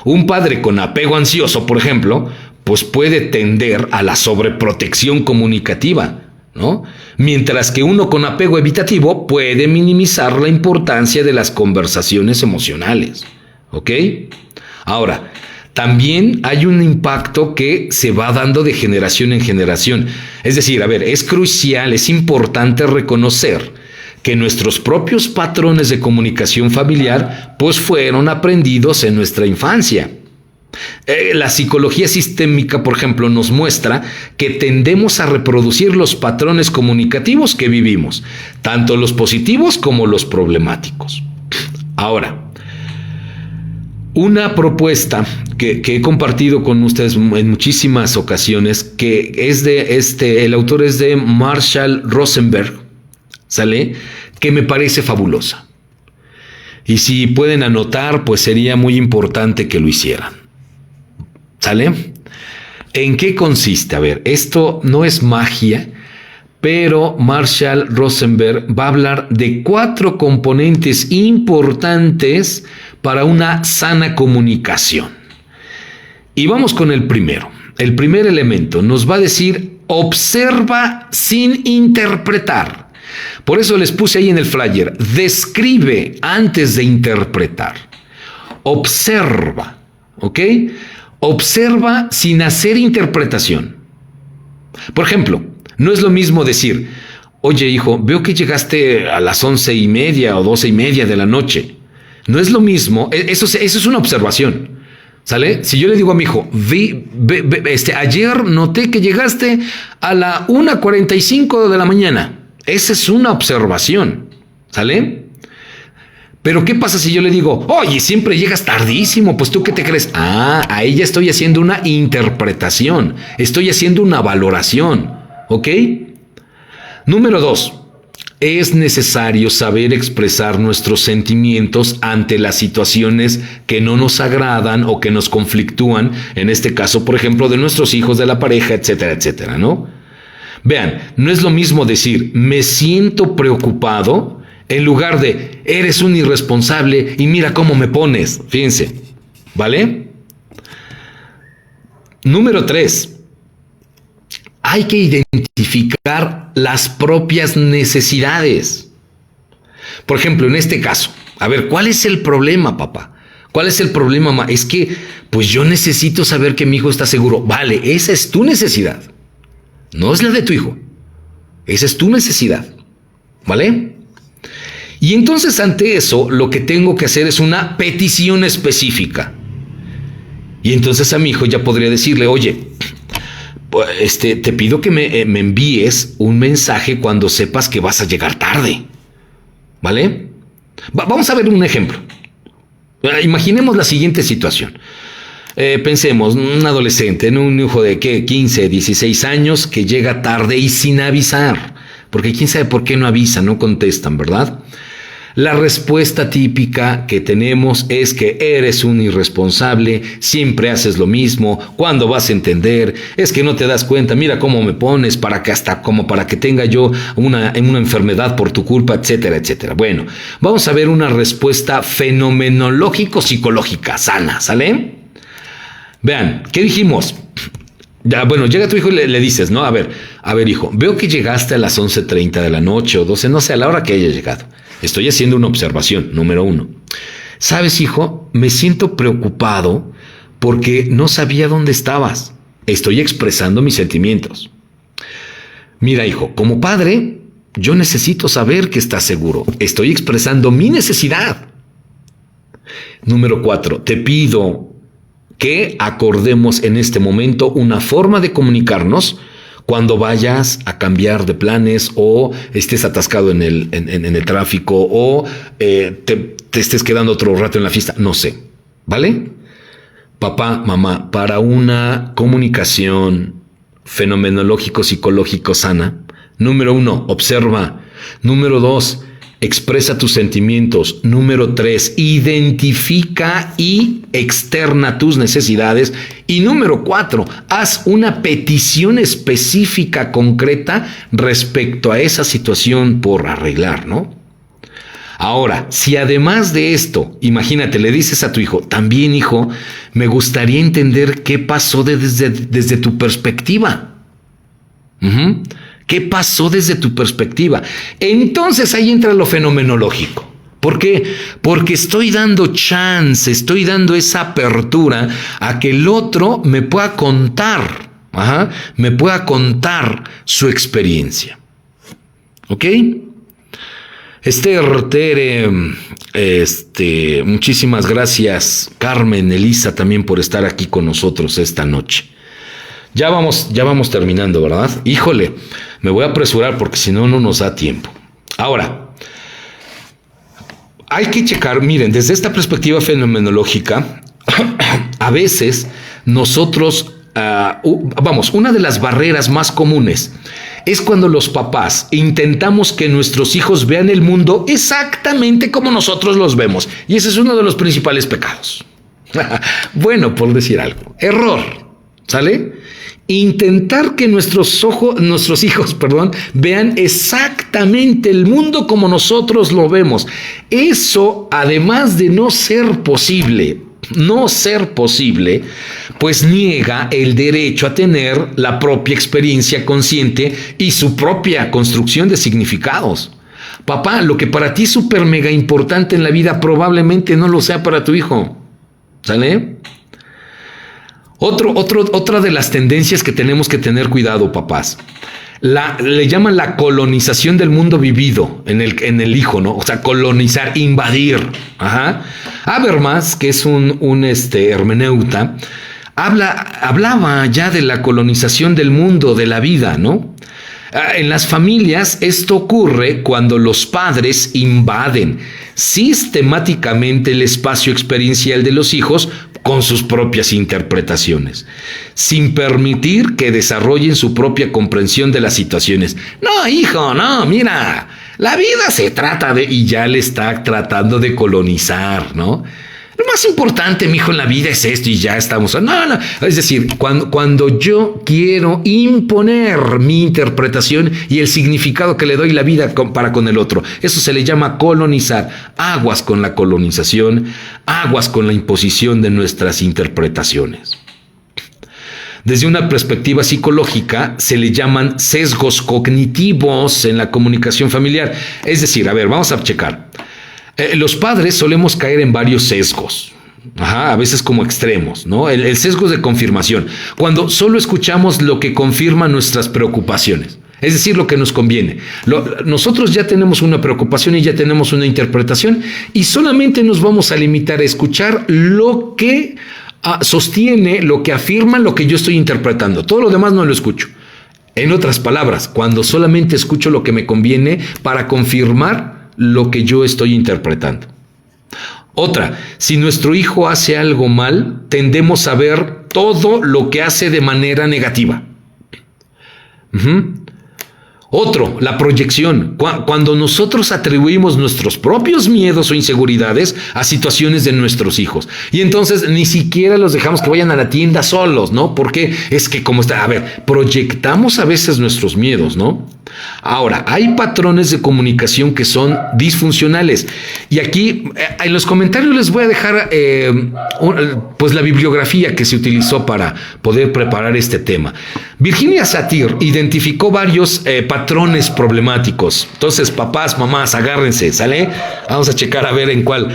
Un padre con apego ansioso, por ejemplo, pues puede tender a la sobreprotección comunicativa, ¿no? Mientras que uno con apego evitativo puede minimizar la importancia de las conversaciones emocionales, ¿ok? Ahora, también hay un impacto que se va dando de generación en generación. Es decir, a ver, es crucial, es importante reconocer que nuestros propios patrones de comunicación familiar pues fueron aprendidos en nuestra infancia. La psicología sistémica, por ejemplo, nos muestra que tendemos a reproducir los patrones comunicativos que vivimos, tanto los positivos como los problemáticos. Ahora, una propuesta que he compartido con ustedes en muchísimas ocasiones, que es de el autor es de Marshall Rosenberg, ¿sale? Que me parece fabulosa. Y si pueden anotar, pues sería muy importante que lo hicieran. ¿Sale? ¿En qué consiste? A ver, esto no es magia, pero Marshall Rosenberg va a hablar de 4 componentes importantes para una sana comunicación. Y vamos con el primero. El primer elemento nos va a decir: observa sin interpretar. Por eso les puse ahí en el flyer: describe antes de interpretar. Observa, ¿ok? Observa sin hacer interpretación. Por ejemplo, no es lo mismo decir: oye, hijo, veo que llegaste a las 11:30 o 12:30 de la noche. No es lo mismo, eso es una observación, ¿sale? Si yo le digo a mi hijo: ayer noté que llegaste a la 1:45 de la mañana. Esa es una observación, ¿sale? Pero ¿qué pasa si yo le digo: oye, siempre llegas tardísimo? Pues ¿tú qué te crees? Ahí ya estoy haciendo una interpretación, estoy haciendo una valoración, ¿ok? Número 2. Es necesario saber expresar nuestros sentimientos ante las situaciones que no nos agradan o que nos conflictúan, en este caso, por ejemplo, de nuestros hijos, de la pareja, etcétera, etcétera, ¿no? Vean, no es lo mismo decir: me siento preocupado, en lugar de: eres un irresponsable y mira cómo me pones. Fíjense, ¿vale? Número 3. Hay que identificar las propias necesidades. Por ejemplo, en este caso, a ver, ¿cuál es el problema, papá? ¿Cuál es el problema, mamá? Es que, pues yo necesito saber que mi hijo está seguro. Vale, esa es tu necesidad. No es la de tu hijo. Esa es tu necesidad. ¿Vale? Y entonces, ante eso, lo que tengo que hacer es una petición específica. Y entonces a mi hijo ya podría decirle: oye, te pido que me envíes un mensaje cuando sepas que vas a llegar tarde. ¿Vale? Vamos a ver un ejemplo. Imaginemos la siguiente situación. Pensemos, un adolescente, un hijo de 15, 16 años que llega tarde y sin avisar. Porque quién sabe por qué no avisan, no contestan, ¿verdad? La respuesta típica que tenemos es que eres un irresponsable, siempre haces lo mismo, ¿cuándo vas a entender? Es que no te das cuenta, mira cómo me pones, para que hasta como para que tenga yo una enfermedad por tu culpa, etcétera, etcétera. Bueno, vamos a ver una respuesta fenomenológico-psicológica sana, ¿sale? Vean, ¿qué dijimos? Ya, bueno, llega tu hijo y le dices, ¿no? A ver, hijo, veo que llegaste a las 11:30 de la noche o 12, no sé, a la hora que haya llegado. Estoy haciendo una observación, número 1. ¿Sabes, hijo? Me siento preocupado porque no sabía dónde estabas. Estoy expresando mis sentimientos. Mira, hijo, como padre, yo necesito saber que estás seguro. Estoy expresando mi necesidad. Número 4. Te pido que acordemos en este momento una forma de comunicarnos cuando vayas a cambiar de planes o estés atascado en el tráfico o te estés quedando otro rato en la fiesta, no sé, ¿vale? Papá, mamá, para una comunicación fenomenológico-psicológico sana, número 1, observa. Número 2, Expresa tus sentimientos. Número 3, identifica y externa tus necesidades. Y número 4, haz una petición específica, concreta, respecto a esa situación por arreglar, ¿no? Ahora, si además de esto, imagínate, le dices a tu hijo, también hijo, me gustaría entender qué pasó desde tu perspectiva. ¿Qué pasó desde tu perspectiva? Entonces ahí entra lo fenomenológico. ¿Por qué? Porque estoy dando chance, estoy dando esa apertura a que el otro me pueda contar, me pueda contar su experiencia. ¿Ok? Esther, Tere, muchísimas gracias, Carmen, Elisa, también por estar aquí con nosotros esta noche. Ya vamos terminando, ¿verdad? Híjole, me voy a apresurar porque si no, no nos da tiempo. Ahora, hay que checar, miren, desde esta perspectiva fenomenológica, a veces nosotros, una de las barreras más comunes es cuando los papás intentamos que nuestros hijos vean el mundo exactamente como nosotros los vemos. Y ese es uno de los principales pecados. Bueno, por decir algo. Error. ¿Sale? Intentar que nuestros hijos, vean exactamente el mundo como nosotros lo vemos. Eso, además de no ser posible, pues niega el derecho a tener la propia experiencia consciente y su propia construcción de significados. Papá, lo que para ti es súper mega importante en la vida probablemente no lo sea para tu hijo. ¿Sale? Otra de las tendencias que tenemos que tener cuidado, papás. Le llaman la colonización del mundo vivido en el hijo, ¿no? O sea, colonizar, invadir. Habermas, que es un hermeneuta, hablaba ya de la colonización del mundo, de la vida, ¿no? En las familias esto ocurre cuando los padres invaden sistemáticamente el espacio experiencial de los hijos con sus propias interpretaciones, sin permitir que desarrollen su propia comprensión de las situaciones. No, hijo, no, mira, la vida se trata de... Y ya le está tratando de colonizar, ¿no? Lo más importante, mijo, en la vida es esto y ya estamos... No. Es decir, cuando yo quiero imponer mi interpretación y el significado que le doy la vida para con el otro, eso se le llama colonizar. Aguas con la colonización, aguas con la imposición de nuestras interpretaciones. Desde una perspectiva psicológica, se le llaman sesgos cognitivos en la comunicación familiar. Es decir, a ver, vamos a checar. Los padres solemos caer en varios sesgos, a veces como extremos, ¿no? El sesgo de confirmación, cuando solo escuchamos lo que confirma nuestras preocupaciones, es decir, lo que nos conviene. Nosotros ya tenemos una preocupación y ya tenemos una interpretación y solamente nos vamos a limitar a escuchar lo que sostiene, lo que afirma, lo que yo estoy interpretando. Todo lo demás no lo escucho. En otras palabras, cuando solamente escucho lo que me conviene para confirmar lo que yo estoy interpretando. Otra, si nuestro hijo hace algo mal, tendemos a ver todo lo que hace de manera negativa. Otro, la proyección. Cuando nosotros atribuimos nuestros propios miedos o inseguridades a situaciones de nuestros hijos. Y entonces ni siquiera los dejamos que vayan a la tienda solos, ¿no? Porque es que proyectamos a veces nuestros miedos, ¿no? Ahora, hay patrones de comunicación que son disfuncionales. Y aquí, en los comentarios les voy a dejar pues la bibliografía que se utilizó para poder preparar este tema. Virginia Satir identificó varios patrones problemáticos. Entonces, papás, mamás, agárrense, ¿sale? Vamos a checar a ver en cuál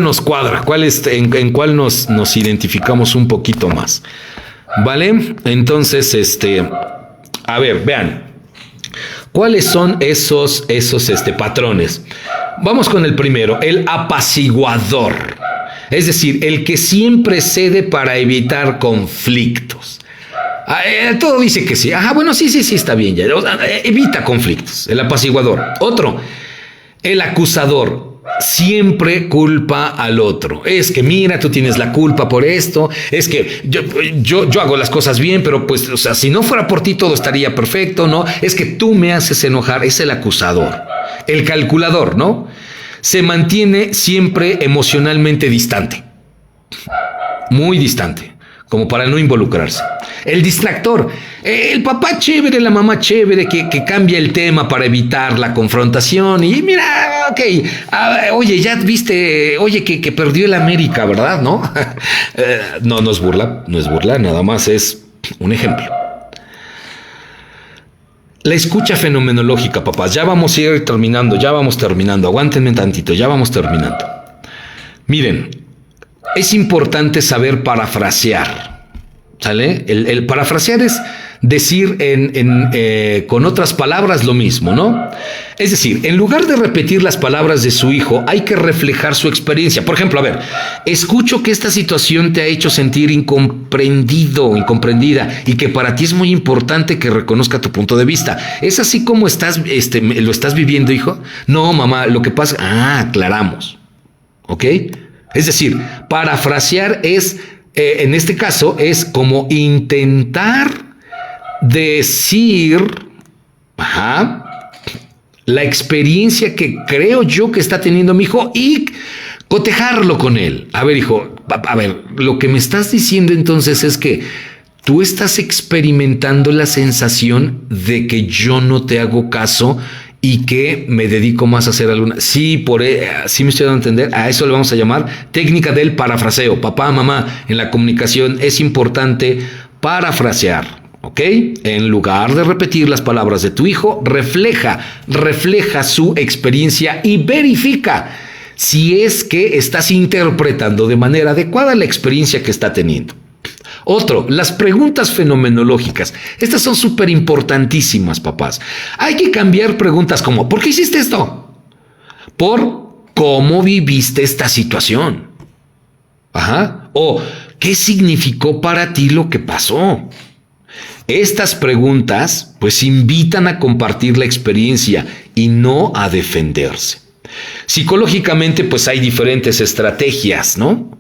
nos cuadra, en cuál nos identificamos un poquito más. ¿Vale? Entonces, a ver, vean. ¿Cuáles son esos patrones? Vamos con el primero, el apaciguador. Es decir, el que siempre cede para evitar conflictos. Todo dice que sí. Bueno, sí, está bien. Ya. Evita conflictos, el apaciguador. Otro, el acusador. Siempre culpa al otro. Es que mira, tú tienes la culpa por esto. Es que yo hago las cosas bien, pero pues, o sea, si no fuera por ti todo estaría perfecto, ¿no? Es que tú me haces enojar. Es el acusador. el calculador, ¿no? Se mantiene siempre emocionalmente distante. Muy distante, como para no involucrarse. El distractor, el papá chévere, la mamá chévere, que cambia el tema para evitar la confrontación. Y mira, ok, oye, ya viste, oye, que perdió el América, ¿verdad? ¿No? No es burla, nada más es un ejemplo. La escucha fenomenológica, papás, ya vamos a ir terminando, aguántenme tantito, ya vamos terminando. Miren, es importante saber parafrasear, ¿sale? El parafrasear es decir con otras palabras lo mismo, ¿no? Es decir, en lugar de repetir las palabras de su hijo, hay que reflejar su experiencia. Por ejemplo, a ver, escucho que esta situación te ha hecho sentir incomprendido, incomprendida, y que para ti es muy importante que reconozca tu punto de vista. ¿Es así como lo estás viviendo, hijo? No, mamá, lo que pasa... aclaramos, ¿ok? Es decir, parafrasear es, en este caso, es como intentar decir, la experiencia que creo yo que está teniendo mi hijo y cotejarlo con él. A ver, hijo, lo que me estás diciendo entonces es que tú estás experimentando la sensación de que yo no te hago caso y que me dedico más a hacer alguna... Sí, sí me estoy dando a entender. A eso le vamos a llamar técnica del parafraseo. Papá, mamá, en la comunicación es importante parafrasear, ¿ok? En lugar de repetir las palabras de tu hijo, refleja su experiencia y verifica si es que estás interpretando de manera adecuada la experiencia que está teniendo. Otro, las preguntas fenomenológicas. Estas son súper importantísimas, papás. Hay que cambiar preguntas como, ¿por qué hiciste esto? Por cómo viviste esta situación. O, ¿qué significó para ti lo que pasó? Estas preguntas, pues, invitan a compartir la experiencia y no a defenderse. Psicológicamente, pues hay diferentes estrategias, ¿no?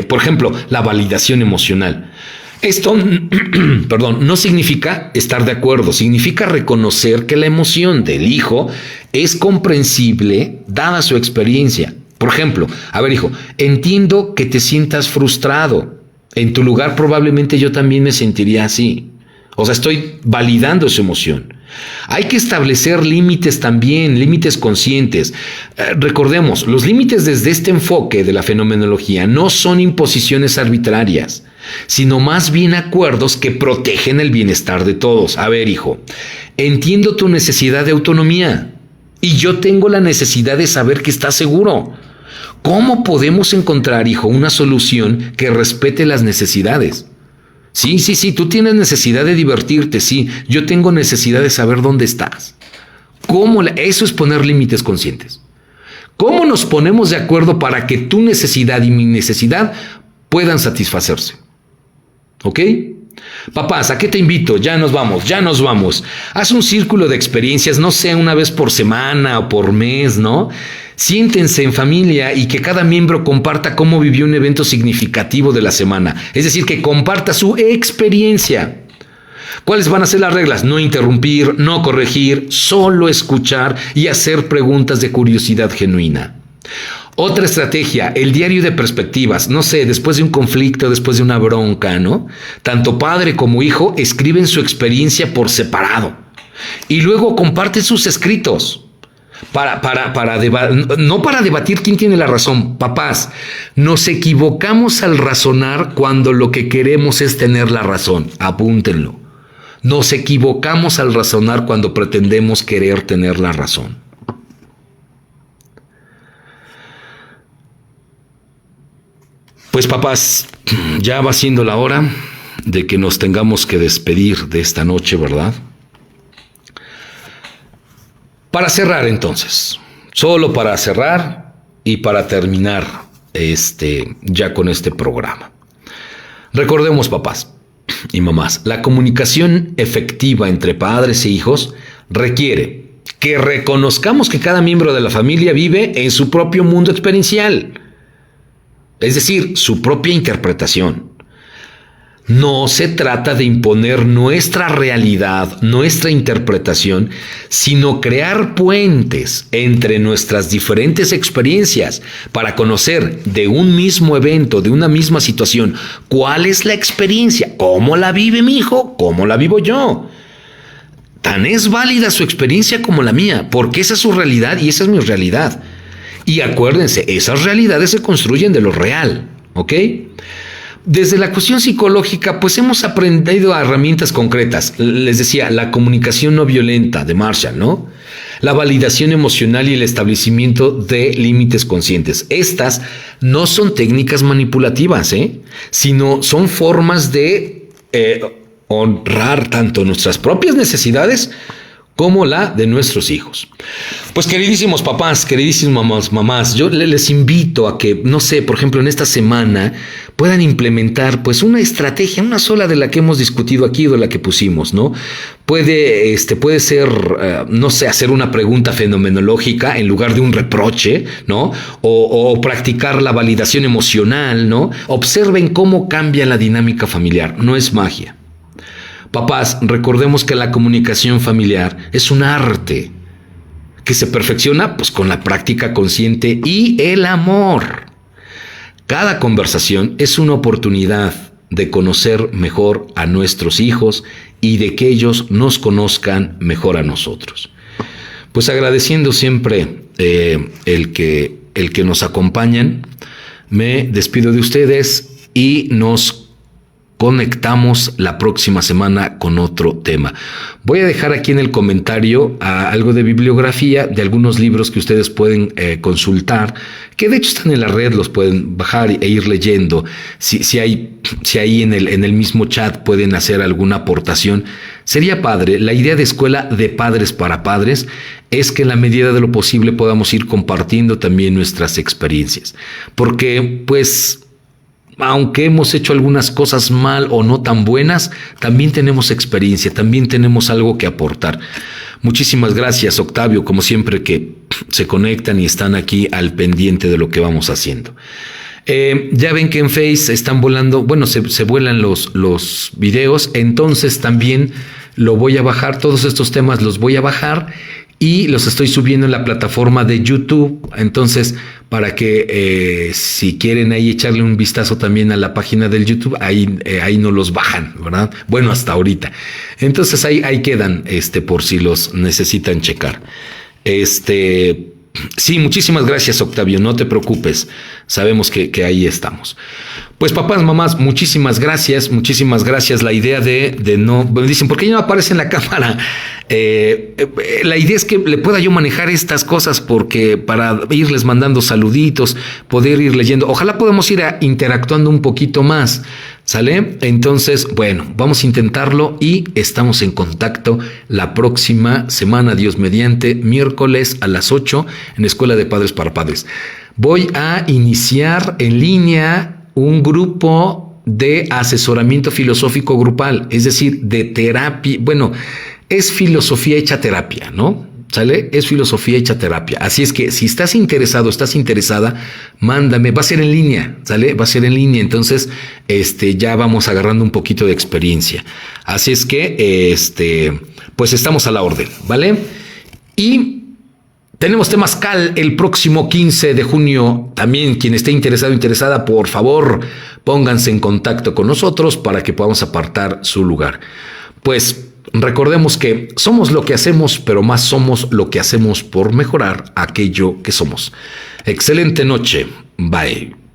Por ejemplo, la validación emocional. Esto, no significa estar de acuerdo, significa reconocer que la emoción del hijo es comprensible dada su experiencia. Por ejemplo, a ver, hijo, entiendo que te sientas frustrado. En tu lugar probablemente yo también me sentiría así. O sea, estoy validando su emoción. Hay que establecer límites también, límites conscientes. Recordemos, los límites desde este enfoque de la fenomenología no son imposiciones arbitrarias, sino más bien acuerdos que protegen el bienestar de todos. A ver, hijo, entiendo tu necesidad de autonomía y yo tengo la necesidad de saber que estás seguro. ¿Cómo podemos encontrar, hijo, una solución que respete las necesidades? Sí, tú tienes necesidad de divertirte, sí, yo tengo necesidad de saber dónde estás. Eso es poner límites conscientes. ¿Cómo nos ponemos de acuerdo para que tu necesidad y mi necesidad puedan satisfacerse? ¿Ok? Papás, ¿a qué te invito? Ya nos vamos. Haz un círculo de experiencias, no sé, una vez por semana o por mes, ¿no? Siéntense en familia y que cada miembro comparta cómo vivió un evento significativo de la semana. Es decir, que comparta su experiencia. ¿Cuáles van a ser las reglas? No interrumpir, no corregir, solo escuchar y hacer preguntas de curiosidad genuina. Otra estrategia, el diario de perspectivas. No sé, después de un conflicto, después de una bronca, ¿no? Tanto padre como hijo escriben su experiencia por separado. Y luego comparten sus escritos. No para debatir quién tiene la razón. Papás, nos equivocamos al razonar cuando lo que queremos es tener la razón. Apúntenlo. Nos equivocamos al razonar cuando pretendemos querer tener la razón. Pues papás, ya va siendo la hora de que nos tengamos que despedir de esta noche, ¿verdad? Para cerrar entonces, solo para cerrar y para terminar ya con este programa. Recordemos, papás y mamás, la comunicación efectiva entre padres e hijos requiere que reconozcamos que cada miembro de la familia vive en su propio mundo experiencial, es decir, su propia interpretación. No se trata de imponer nuestra realidad, nuestra interpretación, sino crear puentes entre nuestras diferentes experiencias para conocer de un mismo evento, de una misma situación, cuál es la experiencia, cómo la vive mi hijo, cómo la vivo yo. Tan es válida su experiencia como la mía, porque esa es su realidad y esa es mi realidad. Y acuérdense, esas realidades se construyen de lo real, ¿ok? Desde la cuestión psicológica, pues hemos aprendido a herramientas concretas. Les decía, la comunicación no violenta de Marshall, ¿no? La validación emocional y el establecimiento de límites conscientes. Estas no son técnicas manipulativas, sino son formas de honrar tanto nuestras propias necesidades como la de nuestros hijos. Pues queridísimos papás, queridísimas mamás, yo les invito a que, no sé, por ejemplo, en esta semana puedan implementar pues una estrategia, una sola de la que hemos discutido aquí o de la que pusimos, ¿no? Puede ser, no sé, hacer una pregunta fenomenológica en lugar de un reproche, ¿no? O practicar la validación emocional, ¿no? Observen cómo cambia la dinámica familiar, no es magia. Papás, recordemos que la comunicación familiar es un arte que se perfecciona pues con la práctica consciente y el amor. Cada conversación es una oportunidad de conocer mejor a nuestros hijos y de que ellos nos conozcan mejor a nosotros. Pues agradeciendo siempre el que nos acompañan, me despido de ustedes y nos conectamos la próxima semana con otro tema. Voy a dejar aquí en el comentario algo de bibliografía de algunos libros que ustedes pueden consultar, que de hecho están en la red, los pueden bajar e ir leyendo. Si ahí en el mismo chat pueden hacer alguna aportación, sería padre. La idea de escuela de padres para padres es que en la medida de lo posible podamos ir compartiendo también nuestras experiencias, porque pues aunque hemos hecho algunas cosas mal o no tan buenas, también tenemos experiencia, también tenemos algo que aportar. Muchísimas gracias, Octavio, como siempre que se conectan y están aquí al pendiente de lo que vamos haciendo. Ya ven que en Face están volando, bueno, se vuelan los videos, entonces también lo voy a bajar, todos estos temas los voy a bajar y los estoy subiendo en la plataforma de YouTube. Entonces, para que si quieren ahí echarle un vistazo también a la página del YouTube, ahí no los bajan, ¿verdad? Bueno, hasta ahorita. Entonces ahí quedan, por si los necesitan checar. Sí, muchísimas gracias, Octavio, no te preocupes. Sabemos que ahí estamos. Pues papás, mamás, muchísimas gracias. La idea de no... Me dicen, ¿por qué no aparece en la cámara? La idea es que le pueda yo manejar estas cosas porque para irles mandando saluditos, poder ir leyendo. Ojalá podamos ir interactuando un poquito más, ¿sale? Entonces, bueno, vamos a intentarlo y estamos en contacto la próxima semana, Dios mediante, miércoles a las 8 en Escuela de Padres para Padres. Voy a iniciar en línea un grupo de asesoramiento filosófico grupal, es decir, de terapia. Bueno, es filosofía hecha terapia, ¿no? ¿Sale? Es filosofía hecha terapia. Así es que si estás interesado, estás interesada, mándame. Va a ser en línea, ¿sale? Va a ser en línea. Entonces, ya vamos agarrando un poquito de experiencia. Así es que, pues estamos a la orden, ¿vale? Y tenemos Temazcal el próximo 15 de junio. También quien esté interesado o interesada, por favor, pónganse en contacto con nosotros para que podamos apartar su lugar. Pues recordemos que somos lo que hacemos, pero más somos lo que hacemos por mejorar aquello que somos. Excelente noche. Bye.